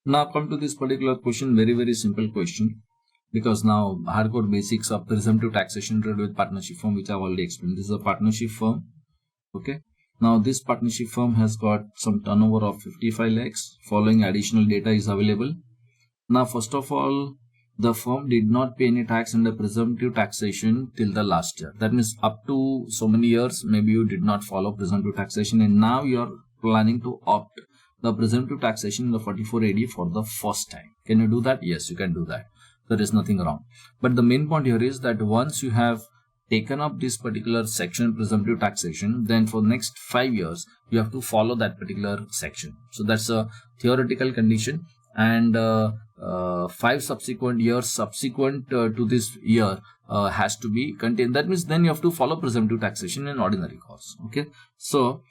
Now come to this particular question, very simple question, because now hardcore basics of presumptive taxation related with partnership firm, which I've already explained. This is a partnership firm. Okay. Now this partnership firm has got some turnover of 55 lakhs. Following additional data is available. Now first of all, the firm did not pay any tax under presumptive taxation till the last year. That means up to so many years, maybe you did not follow presumptive taxation, and now you are planning to opt the presumptive taxation in the 44AD for the first time. Can you do that? Yes, you can do that. There is nothing wrong. But the main point here is that once you have taken up this particular section, presumptive taxation, then for next 5 years, you have to follow that particular section. So that's a theoretical condition, and 5 subsequent years subsequent to this year has to be contained. That means then you have to follow presumptive taxation in ordinary course. Okay. So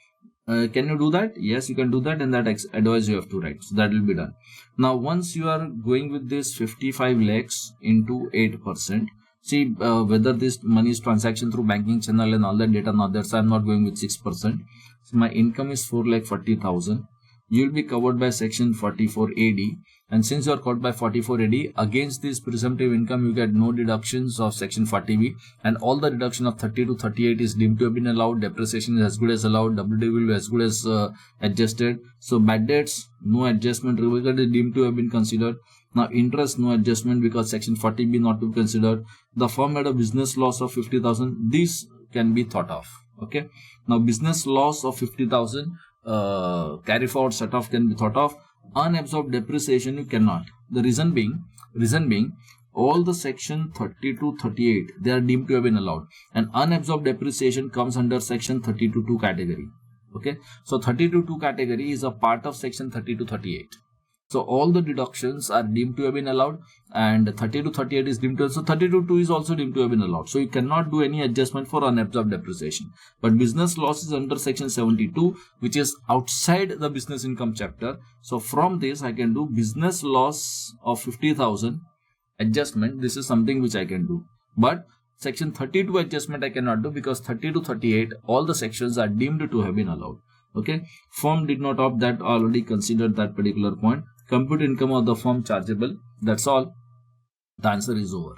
can you do that? Yes, you can do that, and that advice you have to write. So that will be done. Now once you are going with this 55 lakhs into 8%, see whether this money is transaction through banking channel and all that data. Now that's I'm not going with 6%. So my income is 4,40,000. You will be covered by section 44AD, and since you are covered by 44AD, against this presumptive income you get no deductions of section 40B, and all the deduction of 30 to 38 is deemed to have been allowed. Depreciation is as good as allowed. WD will be as good as adjusted. So bad debts, no adjustment. Revocation is deemed to have been considered. Now interest, no adjustment because section 40B not to be considered. The firm had a business loss of 50,000. These can be thought of. Okay. Now business loss of 50,000. Carry forward set off can be thought of. Unabsorbed depreciation you cannot. The reason being all the section 30 to 38 they are deemed to have been allowed, and unabsorbed depreciation comes under section 30 to 2 category. Okay, so 30 to 2 category is a part of section 30 to 38. So all the deductions are deemed to have been allowed, and 30 to 38 is deemed to, so 30 to 2 is also deemed to have been allowed. So you cannot do any adjustment for unabsorbed depreciation. But business loss is under section 72, which is outside the business income chapter. So from this I can do business loss of 50,000 adjustment. This is something which I can do. But section 32 adjustment I cannot do, because 30 to 38 all the sections are deemed to have been allowed. Okay, firm did not opt that, already considered that particular point. Compute income of the firm chargeable. That's all. The answer is over.